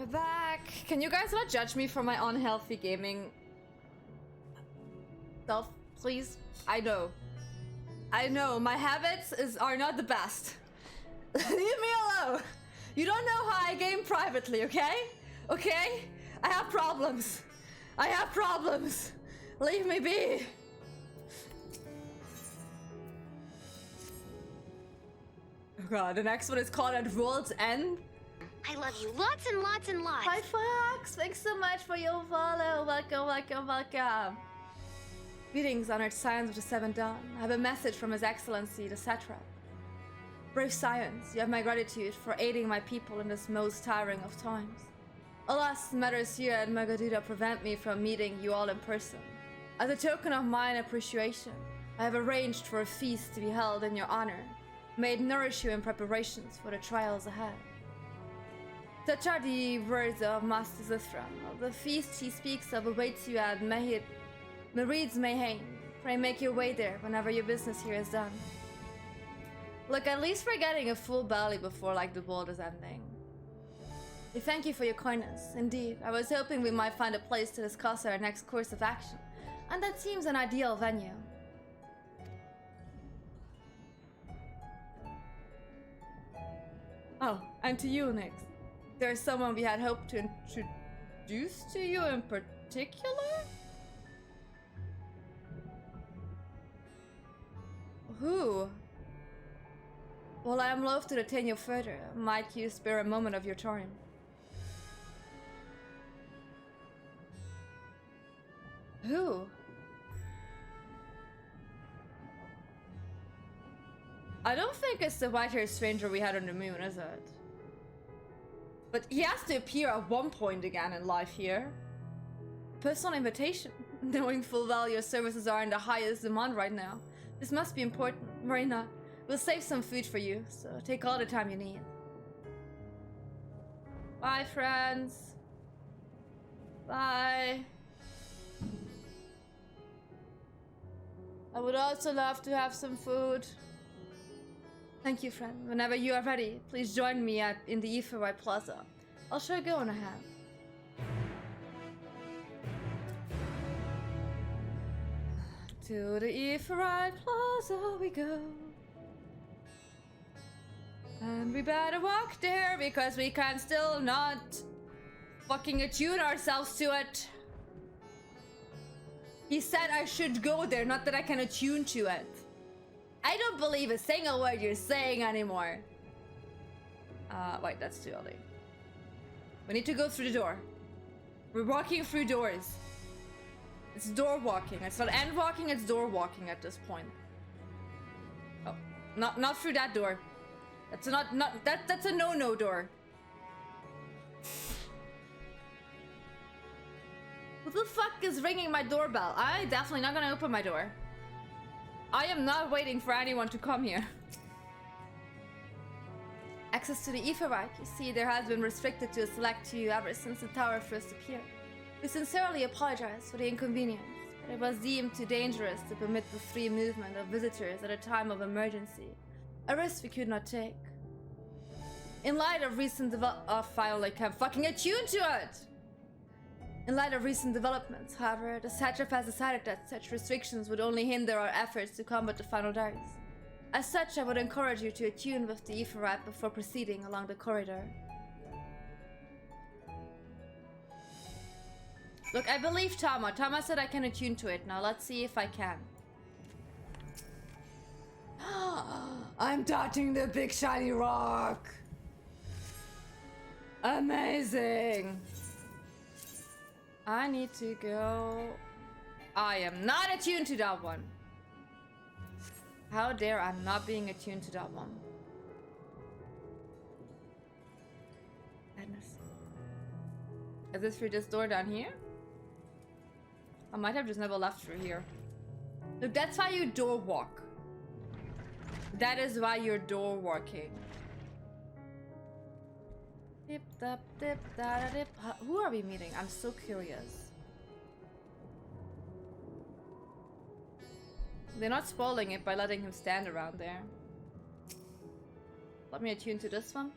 We're back. Can you guys not judge me for my unhealthy gaming self, please? I know, my habits are not the best. Leave me alone. You don't know how I game privately, okay? Okay? I have problems. Leave me be. Oh god, the next one is called At World's End. I love you lots and lots and lots. Hi Fox, thanks so much for your follow. Welcome. Greetings, honored scions of the Seven Dawn. I have a message from His Excellency, the Satrap. Brave scions, you have my gratitude for aiding my people in this most tiring of times. Alas, matters here at Magaduda prevent me from meeting you all in person. As a token of mine appreciation, I have arranged for a feast to be held in your honor, may it nourish you in preparations for the trials ahead. Such are the words of Master Zithram. The feast he speaks of awaits you at Merid's Mayhain. Pray make your way there whenever your business here is done. Look, at least we're getting a full belly before like the world is ending. We thank you for your kindness. Indeed, I was hoping we might find a place to discuss our next course of action, and that seems an ideal venue. Oh, and to you, Nix. There's someone we had hoped to introduce to you in particular? Who? Well, I am loath to detain you further. Might you spare a moment of your time? Who? I don't think it's the white-haired stranger we had on the moon, is it? But he has to appear at one point again in life here. Personal invitation. Knowing full well your services are in the highest demand right now. This must be important. Worry not. We'll save some food for you, so take all the time you need. Bye, friends. Bye. I would also love to have some food. Thank you, friend. Whenever you are ready, please join me in the XIV Plaza. I'll show you on ahead. To the XIV Plaza we go. And we better walk there because we can still not fucking attune ourselves to it. He said I should go there, not that I can attune to it. I don't believe a single word you're saying anymore. Wait, that's too early. We need to go through the door. We're walking through doors. It's door walking. It's not end walking, it's door walking at this point. Oh, not through that door. That's that's a no-no door. Who the fuck is ringing my doorbell? I definitely not gonna open my door. I am not waiting for anyone to come here. Access to the XIV, you see, there has been restricted to a select few ever since the tower first appeared. We sincerely apologize for the inconvenience, but it was deemed too dangerous to permit the free movement of visitors at a time of emergency, a risk we could not take. In light of recent finally can't fucking attune to it! In light of recent developments, however, the Satrap has decided that such restrictions would only hinder our efforts to combat the final darks. As such, I would encourage you to attune with the XIV before proceeding along the corridor. Look, I believe Tama. Tama said I can attune to it. Now let's see if I can. I'm touching the big shiny rock! Amazing! I need to go... I am not attuned to that one. How dare I'm not being attuned to that one. Madness. Is this through this door down here? I might have just never left through here. Look, that's why you door walk. That is why you're door walking. Dip, dap, dip, da, da, dip. Who are we meeting? I'm so curious. They're not spoiling it by letting him stand around there. Let me attune to this one.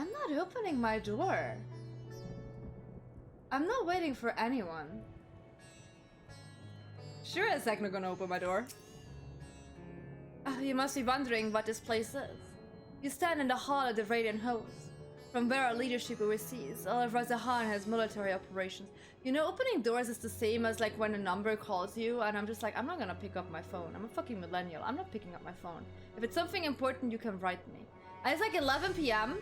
I'm not opening my door. I'm not waiting for anyone. Sure as heck not gonna open my door. Oh, you must be wondering what this place is. You stand in the hall of the Radiant Host, from where our leadership oversees all of Razahan has military operations. You know, opening doors is the same as like when a number calls you and I'm just like, I'm not gonna pick up my phone. I'm a fucking millennial. I'm not picking up my phone. If it's something important, you can write me. And it's like 11 p.m.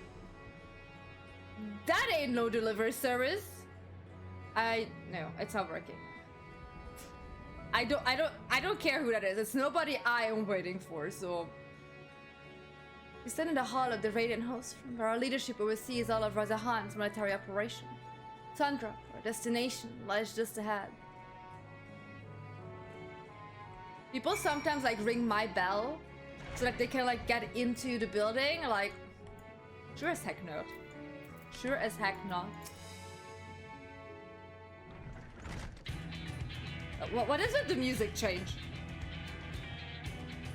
That ain't no delivery service. No, it's not working. I don't care who that is. It's nobody I am waiting for, so. We stand in the hall of the Radiant Host, from where our leadership oversees all of Razahan's military operation. Tundra, our destination, lies just ahead. People sometimes like ring my bell so that they can like get into the building. Like, sure as heck not. Sure as heck not. What is it? The music change?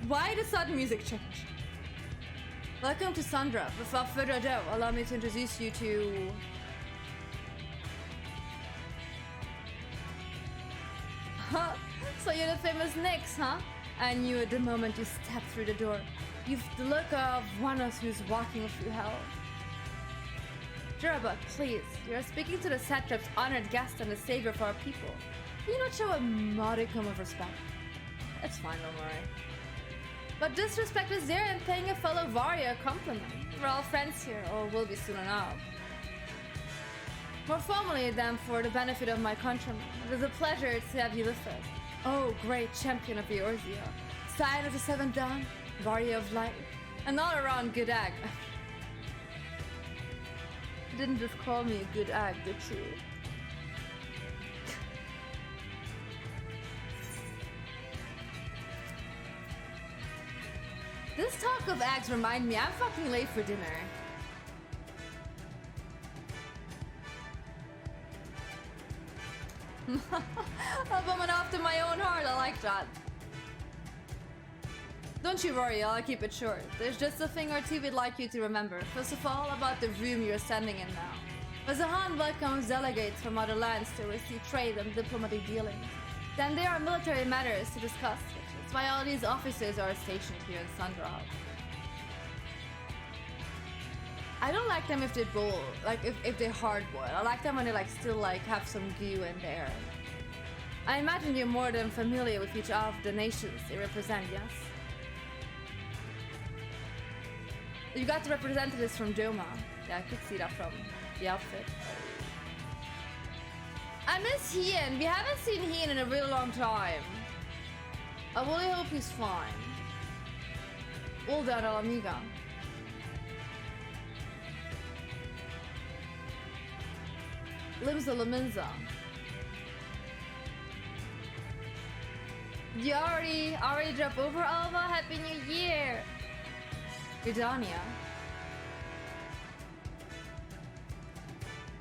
Why the sudden music change? Welcome to Sandra. Without further ado, allow me to introduce you to... So you're the famous Nyx, huh? I knew it the moment you stepped through the door. You've the look of one of who's walking through hell. Jurabut, please. You're speaking to the satrap's honored guest and the savior of our people. Can you not show a modicum of respect? It's fine, don't worry. But disrespect is there in paying a fellow warrior a compliment. We're all friends here, or will be soon enough. More formally than for the benefit of my countrymen, it is a pleasure to have you with us. Oh, great champion of Eorzea, Scion of the Seventh Dawn, warrior of light, an all-around good egg. You didn't just call me a good egg, did you? This talk of eggs remind me I'm fucking late for dinner. A woman after my own heart, I like that. Don't you worry, I'll keep it short. There's just a thing or two we'd like you to remember. First of all, about the room you're standing in now. Razahan welcomes delegates from other lands to receive trade and diplomatic dealings. Then there are military matters to discuss, which is why all these officers are stationed here in Sandra. I don't like them if they boil, like if they hard boil. I like them when they like still like have some goo in there. I imagine you're more than familiar with each of the nations they represent, yes? You got the representatives from Doma. Yeah, I could see that from the outfit. I miss Hien. We haven't seen Hien in a really long time. I really hope he's fine. All done, amiga. Limsa Laminza. You already dropped over, Alva? Happy New Year! Gridania.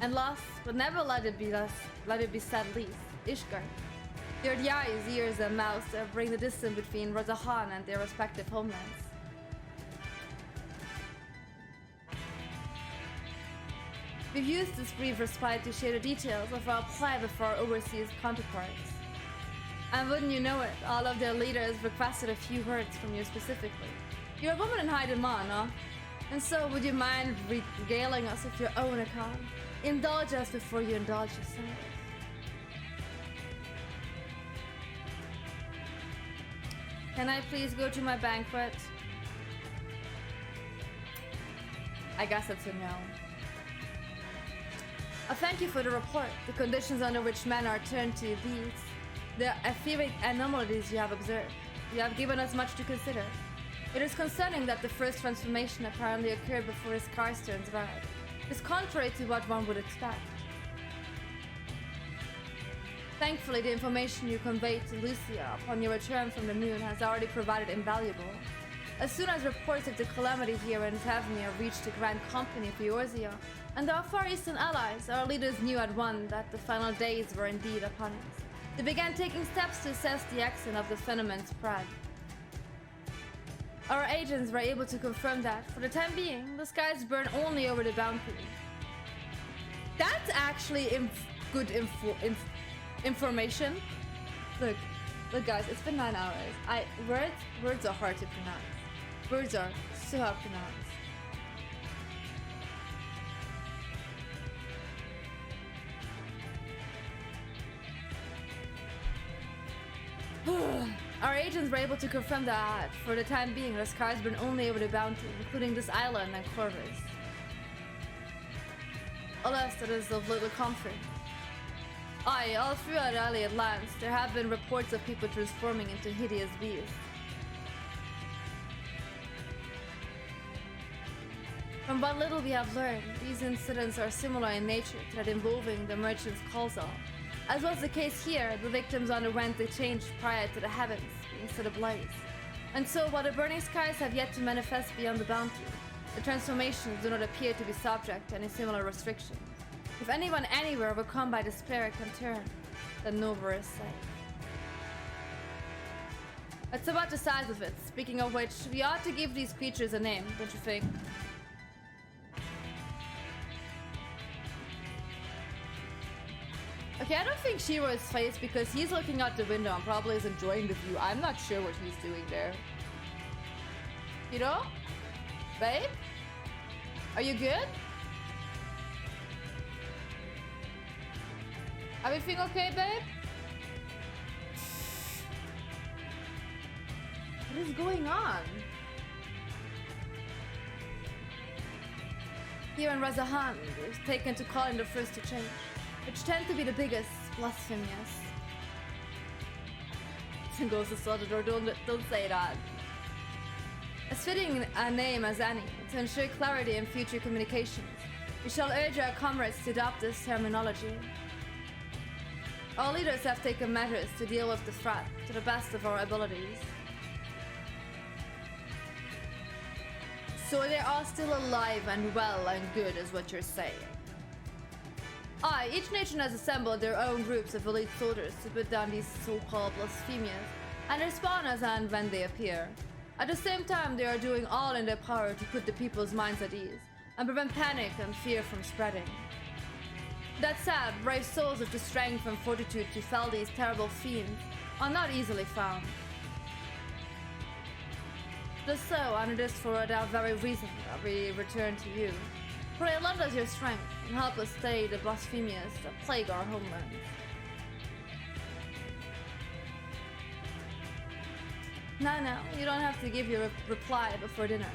And last, but never let it be said least, Ishgard. They're the eyes, ears, and mouths that bring the distance between Razahan and their respective homelands. We've used this brief respite to share the details of our play with our overseas counterparts. And wouldn't you know it, all of their leaders requested a few words from you specifically. You're a woman in high demand, huh? And so, would you mind regaling us with your own account? Indulge us before you indulge yourself. Can I please go to my banquet? I guess it's a no. Thank you for the report. The conditions under which men are turned to beasts, the etheric anomalies you have observed. You have given us much to consider. It is concerning that the first transformation apparently occurred before his Crystarium's arrived. It is contrary to what one would expect. Thankfully, the information you conveyed to Lucia upon your return from the moon has already provided invaluable. As soon as reports of the calamity here in Tavmir reached the Grand Company of Eorzea and our Far Eastern allies, our leaders knew at once that the final days were indeed upon us. They began taking steps to assess the extent of the phenomen's spread. Our agents were able to confirm that, for the time being, the skies burn only over the boundary. That's actually good information. Look, guys, it's been 9 hours. Words are hard to pronounce. Words are so hard to pronounce. Our agents were able to confirm that, for the time being, the skies burn only over the boundary, including this island and Corvus. Alas, that is of little comfort. Aye, all throughout Allied lands, there have been reports of people transforming into hideous beasts. From what little we have learned, these incidents are similar in nature to that involving the merchant's Khalsa. As was the case here, the victims underwent a change prior to the heavens being set ablaze. And so, while the burning skies have yet to manifest beyond the boundary, the transformations do not appear to be subject to any similar restrictions. If anyone anywhere overcome by despair can turn, then nowhere is safe. That's about the size of it. Speaking of which, we ought to give these creatures a name, don't you think? Okay, I don't think Shiro is faced because he's looking out the window and probably is enjoying the view. I'm not sure what he's doing there. You know? Babe? Are you good? Everything okay, babe? What is going on? Here in Razahan, we've taken to calling the first to change, which tend to be the biggest, blasphemous. Goes to sort of door, don't say that. As fitting a name as any, to ensure clarity in future communications, we shall urge our comrades to adopt this terminology. All leaders have taken measures to deal with the threat to the best of our abilities. So they are still alive and well and good is what you're saying. Aye, each nation has assembled their own groups of elite soldiers to put down these so-called blasphemias and respawn as and when they appear. At the same time, they are doing all in their power to put the people's minds at ease and prevent panic and fear from spreading. That said, brave souls with the strength and fortitude to fell these terrible fiends are not easily found. Just so, and it is for that very reason that we return to you. For they lend us your strength and help us stay the blasphemias that plague our homelands. No, you don't have to give your reply before dinner.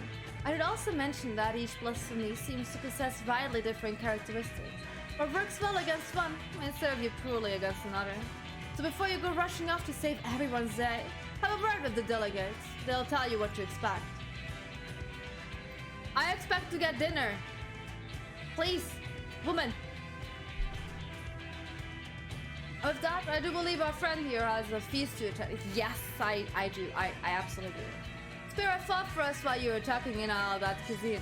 I should also mention that each blasphemy seems to possess widely different characteristics. What works well against one may serve you poorly against another. So before you go rushing off to save everyone's day, have a word with the delegates. They'll tell you what to expect. I expect to get dinner. Please, woman. With that, I do believe our friend here has a feast to attend. Yes, I do. I absolutely do. Spare a thought for us while you were talking in all that cuisine.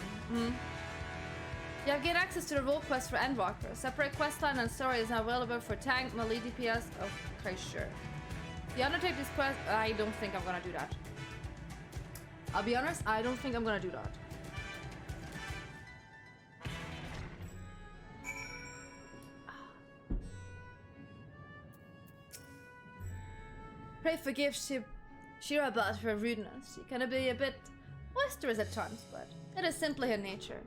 You have gained access to the role quest for Endwalker. Separate questline and story is now available for tank, melee DPS. Okay, sure. You undertake this quest. I don't think I'm gonna do that. I'll be honest, I don't think I'm gonna do that. Pray forgive Shira about her rudeness. She can be a bit boisterous at times, but it is simply her nature.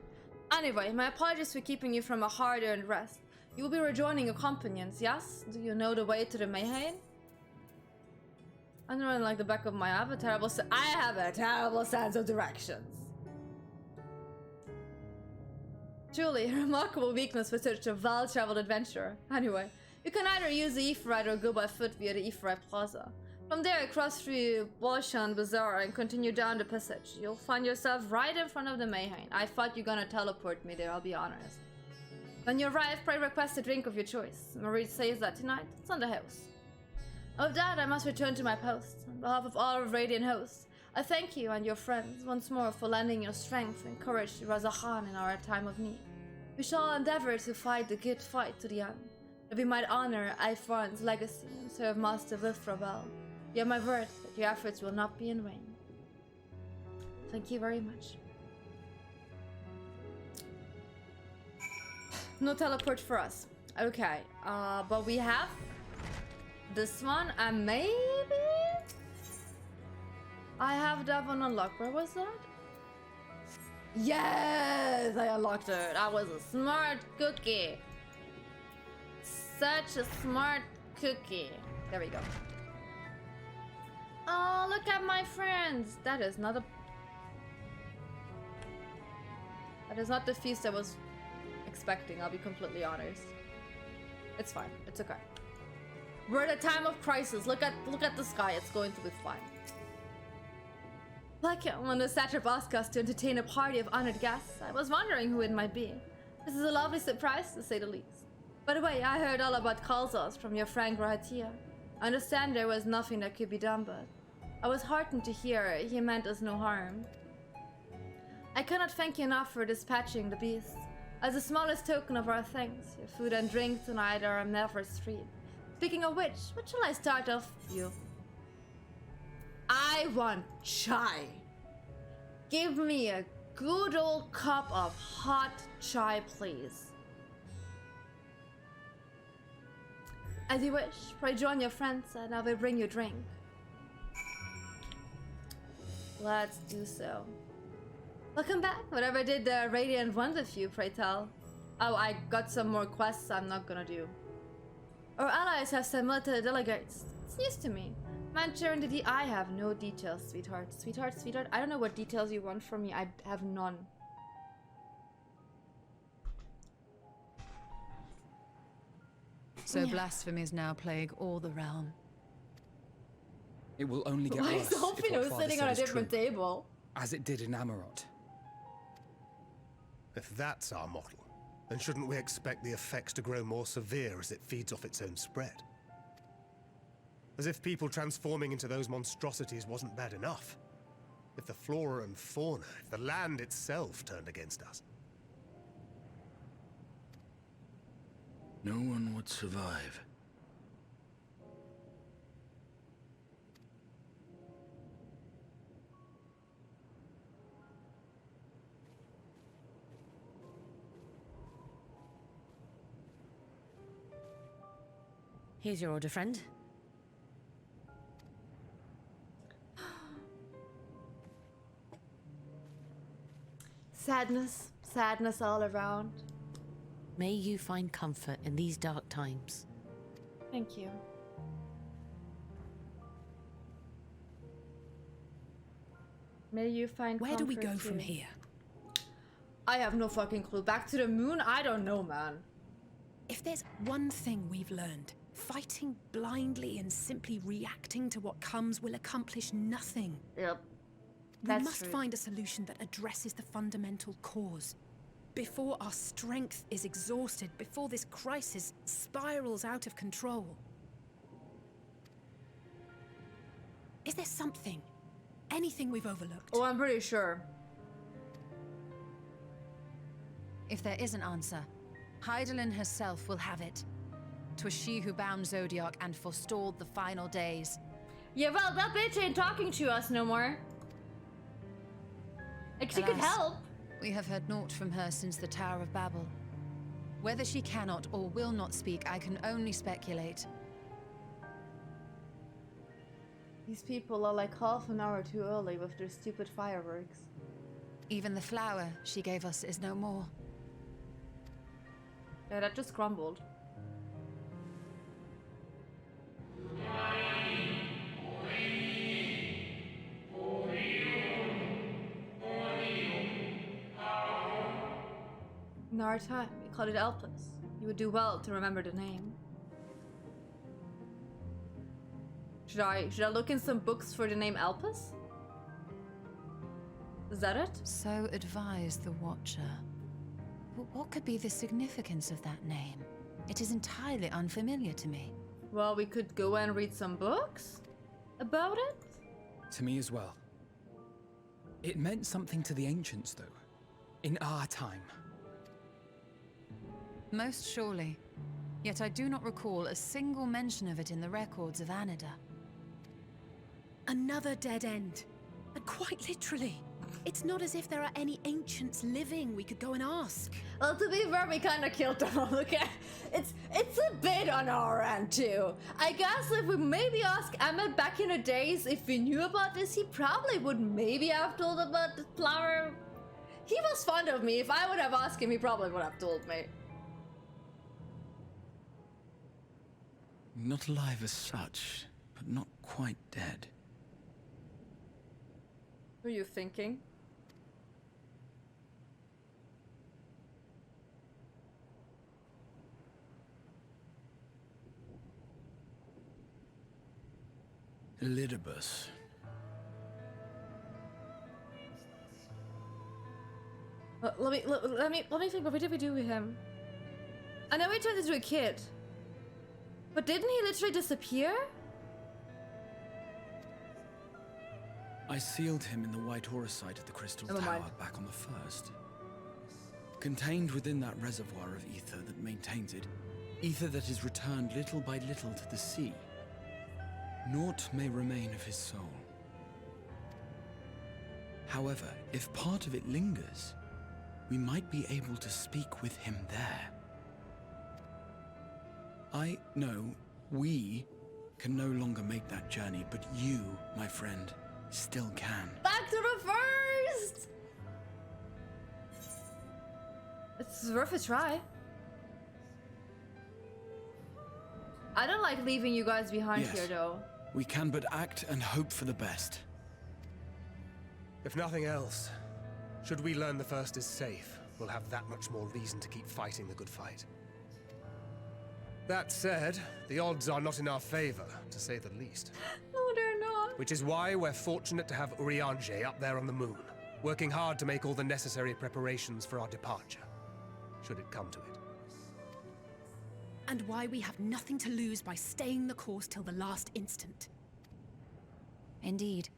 Anyway, my apologies for keeping you from a hard-earned rest. You will be rejoining your companions, yes? Do you know the way to the Mayhain? I don't really like the back of my avatar. I have a terrible sense of directions. Truly, a remarkable weakness for such a well-traveled adventurer. Anyway, you can either use the Ephraite or go by foot via the Ephraite Plaza. From there, cross through Bolshan Bazaar and continue down the passage. You'll find yourself right in front of the Mayhain. I thought you were gonna teleport me there, I'll be honest. When you arrive, pray request a drink of your choice. Marie says that tonight it's on the house. Of that, I must return to my post. On behalf of all of Radiant hosts, I thank you and your friends once more for lending your strength and courage to Razakhan in our time of need. We shall endeavor to fight the good fight to the end, that we might honor Ifarn's legacy and serve Master Vithra well. You have my word that your efforts will not be in vain. Thank you very much. No teleport for us. Okay, but we have this one, and maybe I have that one unlocked. Where was that? Yes, I unlocked it. I was a smart cookie. Such a smart cookie. There we go. Oh, look at my friends. That is not the feast I was expecting. I'll be completely honest. It's fine. It's okay. We're at a time of crisis. Look at the sky. It's going to be fine. Like when the satrap asked us to entertain a party of honored guests, I was wondering who it might be. This is a lovely surprise, to say the least. By the way, I heard all about Kalzos from your friend Grahatia. I understand there was nothing that could be done, but I was heartened to hear he meant us no harm. I cannot thank you enough for dispatching the beasts. As the smallest token of our thanks, your food and drink tonight are a never street. Speaking of which, what shall I start off you? I want chai. Give me a good old cup of hot chai, please. As you wish, pray join your friends and I will bring you drink. Let's do so. Welcome back. Whatever did the Radiant want with you, pray tell? Oh, I got some more quests I'm not gonna do. Our allies have some military delegates. It's news to me. Mancher and Didi, I have no details, sweetheart. Sweetheart, I don't know what details you want from me. I have none. So blasphemies now plague all the realm. It will only get Why worse is Alfino sitting on a different table? as it did in Amarot. If that's our model, then shouldn't we expect the effects to grow more severe as it feeds off its own spread? As if people transforming into those monstrosities wasn't bad enough. If the flora and fauna, if the land itself turned against us. No one would survive. Here's your order, friend. Sadness. Sadness all around. May you find comfort in these dark times. Thank you. May you find Where do we comfort go from too. here? I have no fucking clue. Back to the moon? I don't know, man. If there's one thing we've learned, fighting blindly and simply reacting to what comes will accomplish nothing. Yep. We That's must true. find a solution that addresses the fundamental cause. Before our strength is exhausted, before this crisis spirals out of control. Is there something? Anything we've overlooked? Oh, I'm pretty sure. If there is an answer, Hydaelyn herself will have it. 'Twas she who bound Zodiac and forestalled the final days. Yeah, well, that bitch ain't talking to us no more. Like, she could Alas. help. We have heard naught from her since the Tower of Babel. Whether she cannot or will not speak, I can only speculate. These people are like half an hour too early with their stupid fireworks. Even the flower she gave us is no more. Yeah, that just crumbled. In our time, we called it Elpis. You would do well to remember the name. Should I look in some books for the name Elpis? Is that it? So advised the Watcher. But what could be the significance of that name? It is entirely unfamiliar to me. Well, we could go and read some books about it. To me as well. It meant something to the ancients, though. In our time. Most surely. Yet I do not recall a single mention of it in the records of Anida. Another dead end. And quite literally. It's not as if there are any ancients living we could go and ask. Well, to be fair, we kind of killed them all, okay? It's a bit on our end, too. I guess if we maybe ask Emmett back in the days if we knew about this, he probably would maybe have told about the flower. He was fond of me. If I would have asked him, he probably would have told me. Not alive as such, but not quite dead. What are you thinking? Elidibus. Let me think. What did we do with him? I know we turned into a kid, but didn't he literally disappear? I sealed him in the White Auracite at the Crystal Never Tower mind. back on the first. Contained within that reservoir of ether that maintains it, ether that is returned little by little to the sea. Naught may remain of his soul. However, if part of it lingers, we might be able to speak with him there. I know we can no longer make that journey, but you, my friend, still can. Back to the first! It's worth a try. I don't like leaving you guys behind Yes. here, though. We can but act and hope for the best. If nothing else, should we learn the first is safe, we'll have that much more reason to keep fighting the good fight. That said, the odds are not in our favor, to say the least. No, they're not. Which is why we're fortunate to have Urianger up there on the moon, working hard to make all the necessary preparations for our departure, should it come to it. And why we have nothing to lose by staying the course till the last instant. Indeed.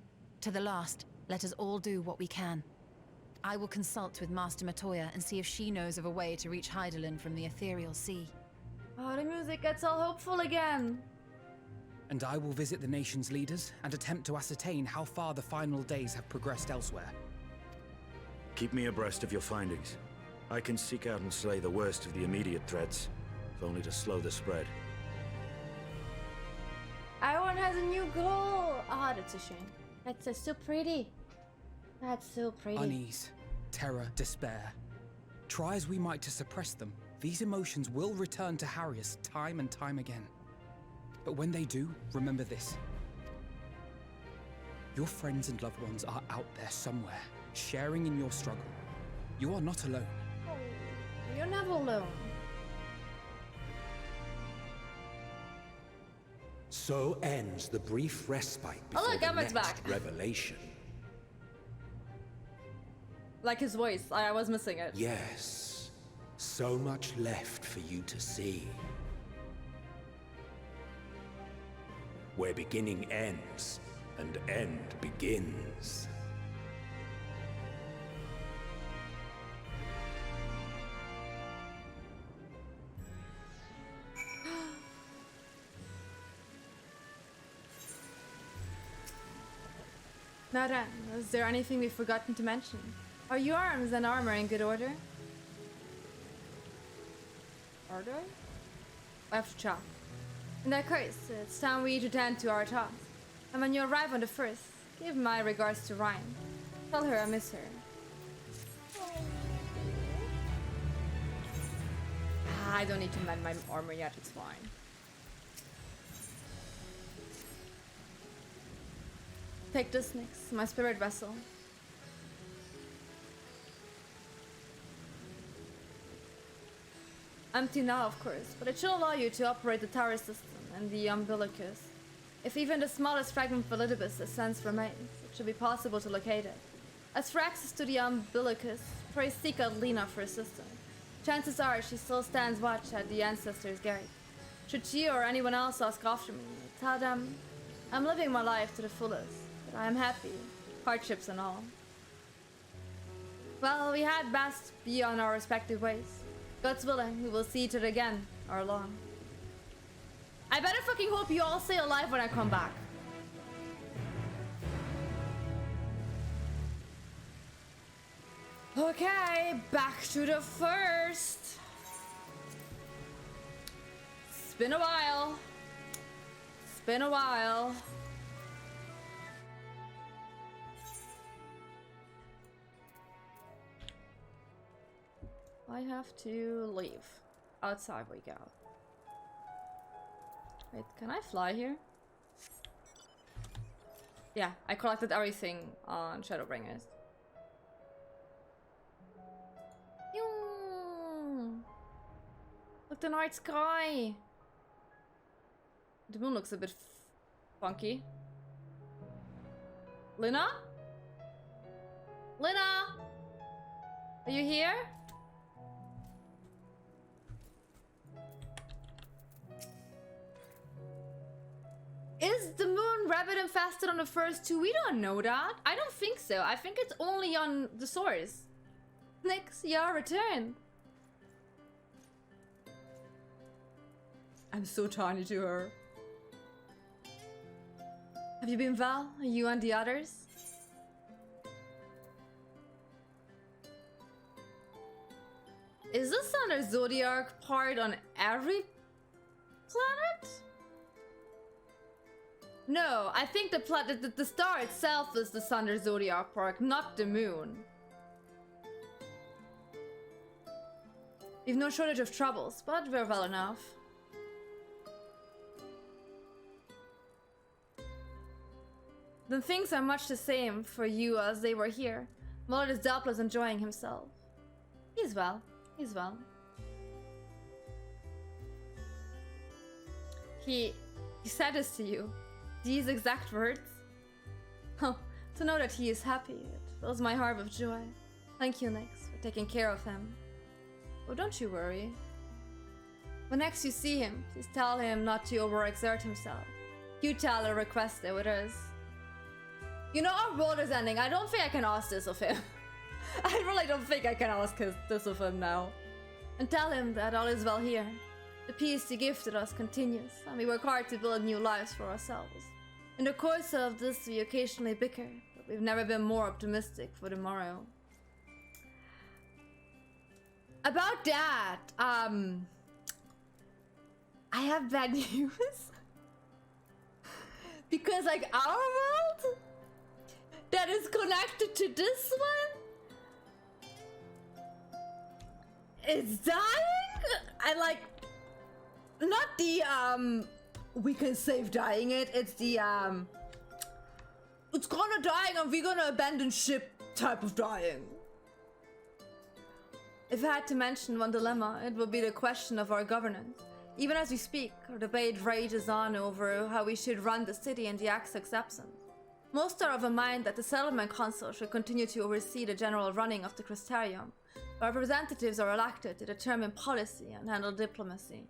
To the last, let us all do what we can. I will consult with Master Matoya and see if she knows of a way to reach Hydaelyn from the ethereal sea. Oh, the music gets all hopeful again. And I will visit the nation's leaders and attempt to ascertain how far the final days have progressed elsewhere. Keep me abreast of your findings. I can seek out and slay the worst of the immediate threats, if only to slow the spread. Everyone has a new goal. Ah, that's a shame. That's so pretty. That's so pretty. Unease, terror, despair. Try as we might to suppress them, these emotions will return to harry us time and time again. But when they do, remember this. Your friends and loved ones are out there somewhere, sharing in your struggle. You are not alone. Oh, you're never alone. So ends the brief respite Oh, before look, the Emmett's next back. revelation. Like his voice, I was missing it. Yes, so much left for you to see. Where beginning ends and end begins. Now then, is there anything we've forgotten to mention? Are your arms and armor in good order? Are they? I have to check. In that case, it's time we to tend to our task. And when you arrive on the first, give my regards to Ryan. Tell her I miss her. I don't need to mend my armor yet, it's fine. Take this, Nyx, my spirit vessel. Empty now, of course, but it should allow you to operate the tower system and the umbilicus. If even the smallest fragment of Elidibus essence remains, it should be possible to locate it. As for access to the umbilicus, pray seek out Lena for assistance. Chances are she still stands watch at the Ancestors' Gate. Should she or anyone else ask after me, tell them I'm living my life to the fullest, but I am happy, hardships and all. Well, we had best be on our respective ways. God's willing, we will see each other again, or long. I better fucking hope you all stay alive when I come back. Okay, back to the first. It's been a while. It's been a while. I have to leave. Outside we go. Wait, can I fly here? Yeah, I collected everything on Shadowbringers. Pew! Look, the night sky! The moon looks a bit funky. Luna? Luna? Are you here? Is the moon rabbit infested on the first two? We don't know that. I don't think so. I think it's only on the source. Nix, your return. I'm so tiny to her. Have you been well? You and the others? Is the sun or zodiac part on every planet? No, I think the star itself is the sun or zodiac part, not the moon. We've no shortage of troubles, but we're well enough. Then things are much the same for you as they were here. Mullet is doubtless enjoying himself. He's well. He's well. He said this to you. These exact words. Oh, to know that he is happy, it fills my heart with joy. Thank you, Nix, for taking care of him. Oh, don't you worry. When next you see him, please tell him not to overexert himself. You tell or request it with us. You know, our world is ending. I don't think I can ask this of him. I really don't think I can ask this of him now. And tell him that all is well here. The peace he gifted us continues, and we work hard to build new lives for ourselves. In the course of this, we occasionally bicker, but we've never been more optimistic for tomorrow. About that, I have bad news. Because, like, our world that is connected to this one is dying. And, like, not the, we can save dying it. It's the, it's gonna dying and we're gonna abandon ship type of dying. If I had to mention one dilemma, it would be the question of our governance. Even as we speak, our debate rages on over how we should run the city in the XIV's absence. Most are of a mind that the settlement council should continue to oversee the general running of the Crystarium, while representatives are elected to determine policy and handle diplomacy.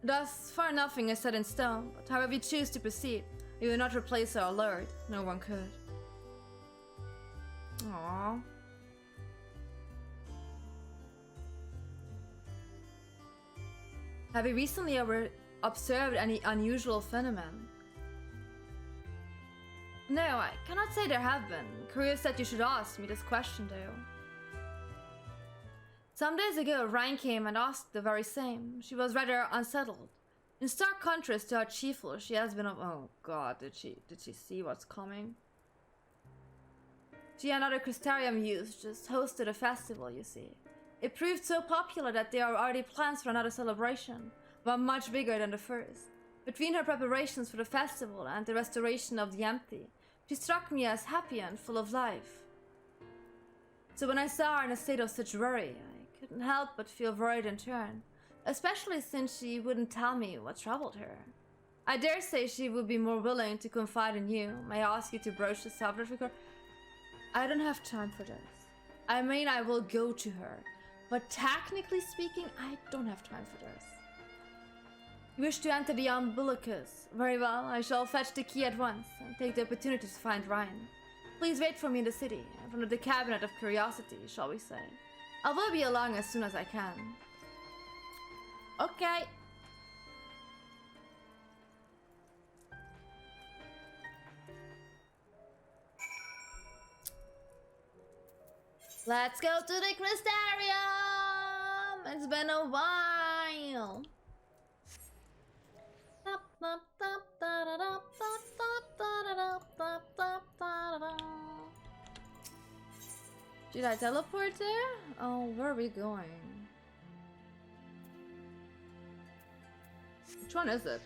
Thus, far nothing is set in stone, but however we choose to proceed, we will not replace our lord. No one could. Aww. Have you recently observed any unusual phenomenon? No, I cannot say there have been. Curious that you should ask me this question, though. Some days ago, Ryan came and asked the very same. She was rather unsettled. In stark contrast to how cheerful she has been of— oh god, did she see what's coming? She and other Crystarium youths just hosted a festival, you see. It proved so popular that there are already plans for another celebration, one much bigger than the first. Between her preparations for the festival and the restoration of the empty, she struck me as happy and full of life. So when I saw her in a state of such worry, I couldn't help but feel worried in turn, especially since she wouldn't tell me what troubled her. I dare say she would be more willing to confide in you. May I ask you to broach the subject with her? I don't have time for this. I mean, I will go to her, but technically speaking, I don't have time for this. You wish to enter the umbilicus? Very well, I shall fetch the key at once and take the opportunity to find Ryan. Please wait for me in the city, in front of the Cabinet of Curiosity, shall we say. I will be along as soon as I can. Okay. Let's go to the Crystarium! It's been a while. Should I teleport there? Oh, where are we going? Which one is it?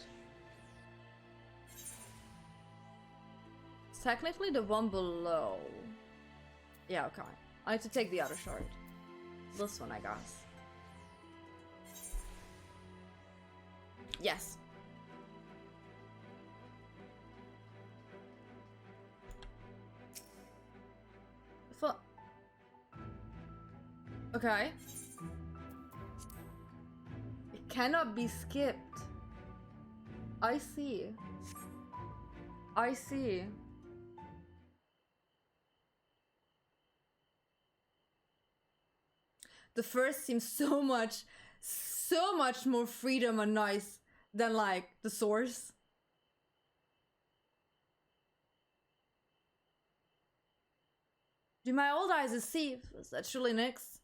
It's technically the one below. Yeah, okay. I need to take the other shard. This one, I guess. Yes. Okay. It cannot be skipped. I see. I see. The first seems so much more freedom and nice than like the source. Do my old eyes deceive? Is that surely Nyx?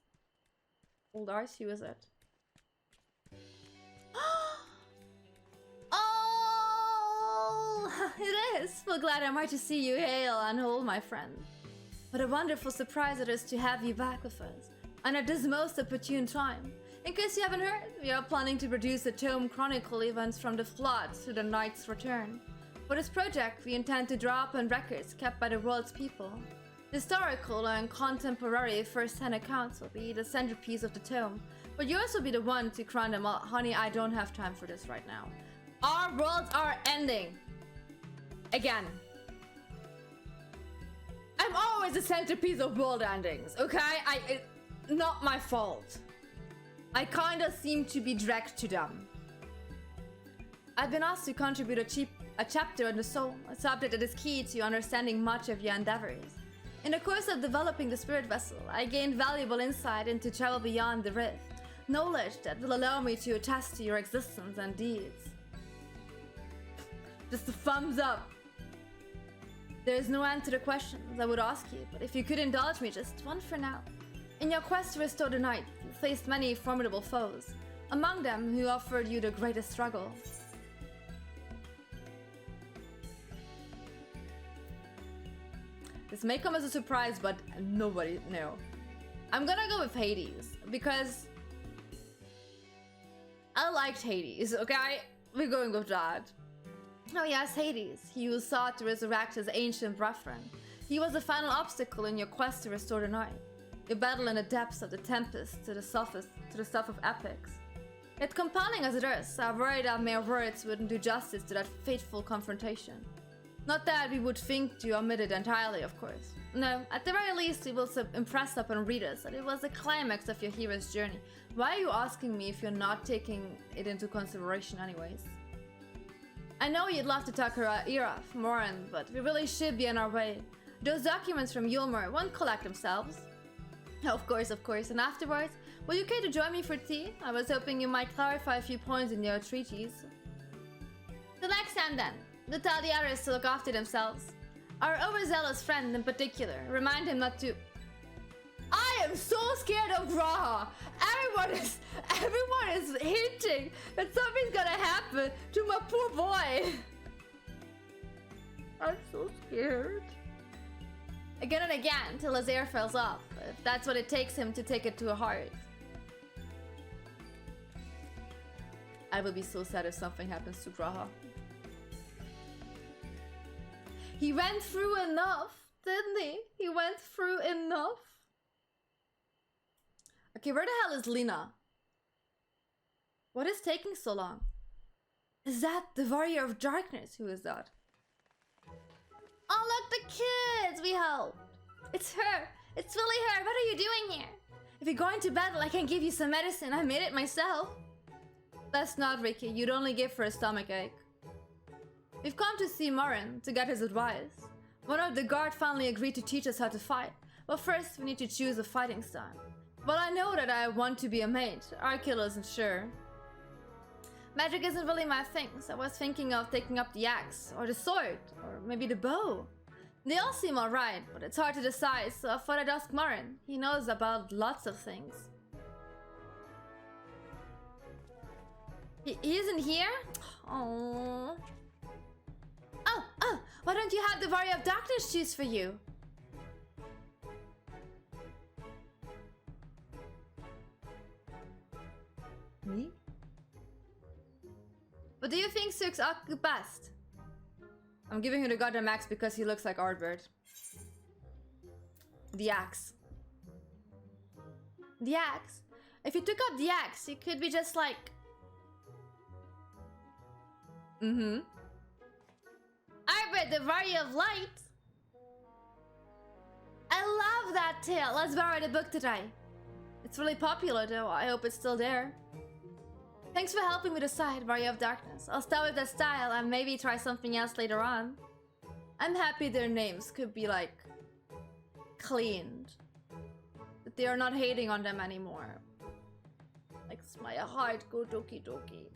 Old eyes, who is it? Oh, it is. Well, glad am I to see you hail and whole, my friend. What a wonderful surprise it is to have you back with us, and at this most opportune time. In case you haven't heard, we are planning to produce a tome chronicle events from the flood to the Knight's return. For this project, we intend to draw upon records kept by the world's people. Historical and contemporary first-hand accounts will be the centerpiece of the tome, but yours will be the one to crown them all. Honey, I don't have time for this right now. Our worlds are ending. Again. I'm always the centerpiece of world endings, okay? It's not my fault. I kinda seem to be dragged to them. I've been asked to contribute a chapter on the soul, a subject that is key to understanding much of your endeavors. In the course of developing the spirit vessel, I gained valuable insight into travel beyond the rift, knowledge that will allow me to attest to your existence and deeds. Just a thumbs up. There is no end to the questions I would ask you, but if you could indulge me just one for now. In your quest to restore the night, you faced many formidable foes, among them who offered you the greatest struggle. This may come as a surprise, but nobody knew. I'm gonna go with Hades, because I liked Hades, okay? We're going with that. Oh yes, Hades, he who sought to resurrect his ancient brethren. He was the final obstacle in your quest to restore the night. Your battle in the depths of the tempest to the stuff of epics. Yet compelling as it is, I worry that mere words wouldn't do justice to that fateful confrontation. Not that we would think to omit it entirely, of course. No, at the very least we will impress upon readers that it was the climax of your hero's journey. Why are you asking me if you're not taking it into consideration anyways? I know you'd love to talk her ear off, Morin, but we really should be on our way. Those documents from Yulmer won't collect themselves. Of course, and afterwards, will you care to join me for tea? I was hoping you might clarify a few points in your treaties. The next time then. To tell the others to look after themselves. Our overzealous friend in particular, remind him not to... I am so scared of Graha! Everyone is hinting that something's gonna happen to my poor boy! I'm so scared. Again and again, till his air falls off, if that's what it takes him to take it to heart. I will be so sad if something happens to Graha. He went through enough, didn't he? He went through enough. Okay, where the hell is Lena? What is taking so long? Is that the Warrior of Darkness? Who is that? Oh, look, the kids we helped. It's her. It's really her. What are you doing here? If you're going to battle, I can give you some medicine. I made it myself. That's not, Ricky. You'd only give her a stomachache. We've come to see Morin to get his advice. One of the guard finally agreed to teach us how to fight. But first, we need to choose a fighting style. Well, I know that I want to be a mage. Arkil isn't sure. Magic isn't really my thing, so I was thinking of taking up the axe, or the sword, or maybe the bow. They all seem alright, but it's hard to decide, so I thought I'd ask Marin. He knows about lots of things. He isn't here? Oh. Oh, why don't you have the Warrior of Darkness choose for you? Me? What do you think suits Aku best? I'm giving him the goddamn axe because he looks like Ardbird. The axe. The axe? If you took up the axe, you could be just like... Ardbird, the Warrior of Light. I love that tale. Let's borrow the book today. It's really popular though. I hope it's still there. Thanks for helping me decide, Warrior of Darkness. I'll start with that style and maybe try something else later on. I'm happy their names could be like cleaned. That they are not hating on them anymore. Like my heart go doki doki.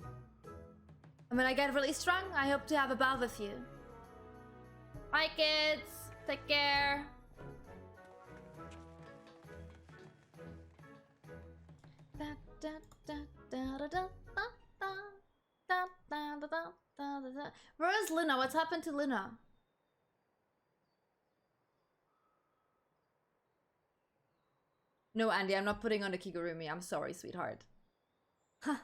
And when I get really strong, I hope to have a bath with you. Bye kids, take care. Where is Luna? What's happened to Luna? No, Andy, I'm not putting on the Kigurumi. I'm sorry, sweetheart. Huh.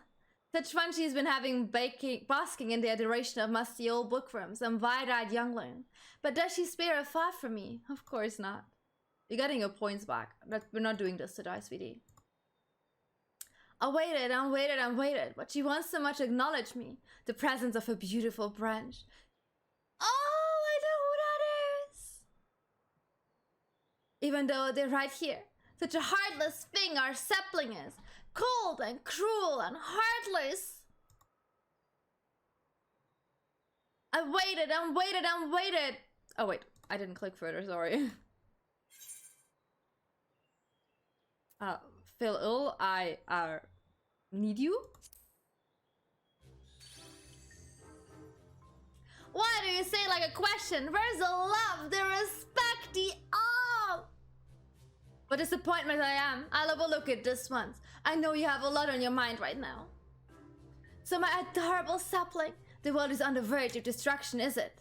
Such fun she's been having basking in the adoration of musty old bookworms and wide-eyed youngling. But does she spare a thought for me? Of course not. You're getting your points back. We're not doing this today, sweetie. I waited and waited and waited, but she wants so much acknowledge me. The presence of a beautiful branch. Oh, I know who that is! Even though they're right here. Such a heartless thing our sapling is. Cold and cruel and heartless. I waited and waited and waited. Oh wait, I didn't click further, sorry. Phil, I need you? Why do you say it like a question? Where's the love, the respect, the awe? What disappointment I am. I'll overlook it this once. I know you have a lot on your mind right now. So my adorable sapling, the world is on the verge of destruction, is it?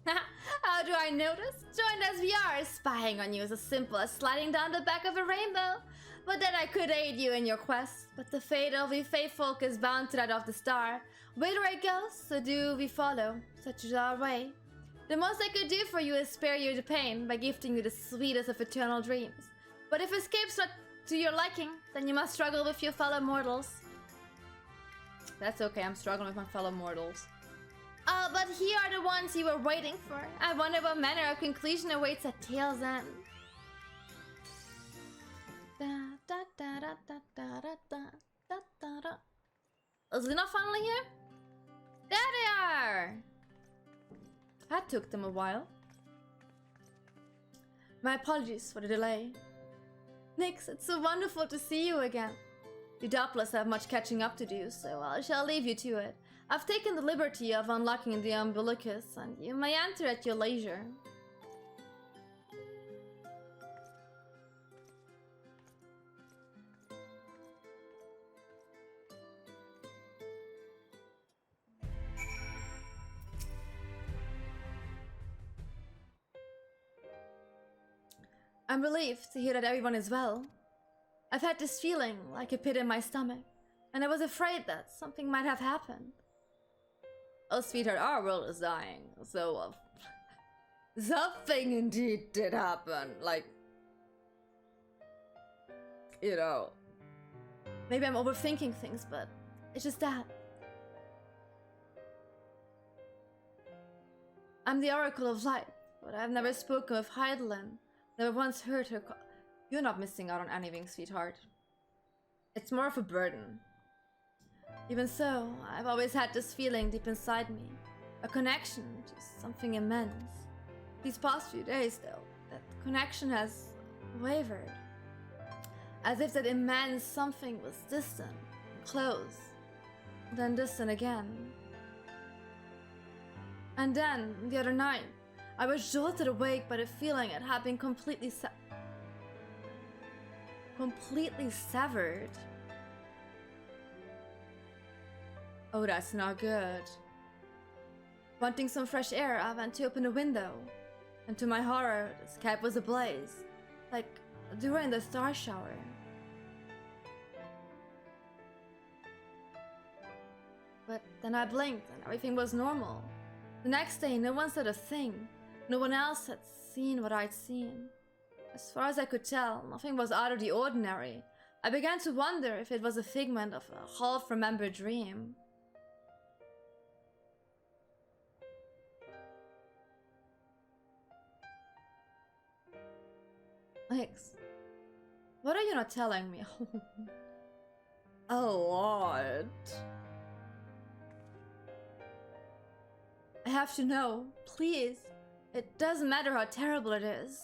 How do I notice? Joined as we are, spying on you is as simple as sliding down the back of a rainbow. But then I could aid you in your quest. But the fate of the faithfolk is bound to that of the star. Whither it goes, so do we follow. Such is our way. The most I could do for you is spare you the pain by gifting you the sweetest of eternal dreams. But if escape's not to your liking, then you must struggle with your fellow mortals. That's okay, I'm struggling with my fellow mortals. But here are the ones you were waiting for. I wonder what manner of conclusion awaits at tale's end. Is Luna finally here? There they are! That took them a while. My apologies for the delay. Nyx, it's so wonderful to see you again. You doubtless have much catching up to do, so I shall leave you to it. I've taken the liberty of unlocking the umbilicus, and you may enter at your leisure. I'm relieved to hear that everyone is well. I've had this feeling like a pit in my stomach, and I was afraid that something might have happened. Oh, sweetheart, our world is dying, so something indeed did happen. Like, you know, maybe I'm overthinking things, but it's just that. I'm the Oracle of Light, but I've never spoken with Heidelin. Never once heard her call. You're not missing out on anything, sweetheart. It's more of a burden. Even so, I've always had this feeling deep inside me. A connection to something immense. These past few days, though, that connection has wavered. As if that immense something was distant, close, then distant again. And then, the other night, I was jolted awake by the feeling it had been completely severed. Oh, that's not good. Wanting some fresh air, I went to open the window, and to my horror, the sky was ablaze, like during the star shower. But then I blinked and everything was normal. The next day, no one said a thing. No one else had seen what I'd seen. As far as I could tell, nothing was out of the ordinary. I began to wonder if it was a figment of a half-remembered dream. Ix, what are you not telling me? A lot. I have to know, please. It doesn't matter how terrible it is.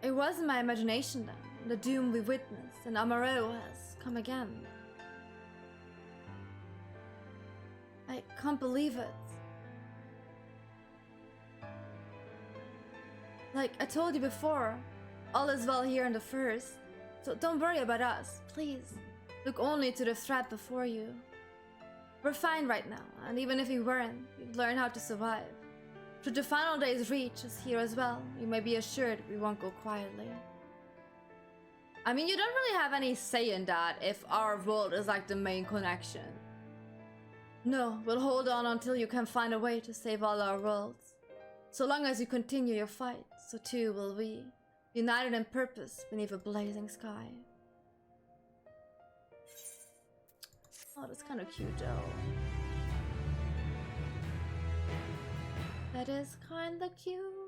It wasn't my imagination then. The doom we witnessed in Amaro has come again. I can't believe it. Like I told you before, all is well here in the first. So don't worry about us, please. Look only to the threat before you. We're fine right now, and even if we weren't, we'd learn how to survive. Should the final days reach us here as well, you may be assured we won't go quietly. I mean, you don't really have any say in that if our world is like the main connection. No, we'll hold on until you can find a way to save all our worlds. So long as you continue your fight, so too will we, united in purpose beneath a blazing sky. Oh, that's kind of cute though. That is kinda cute.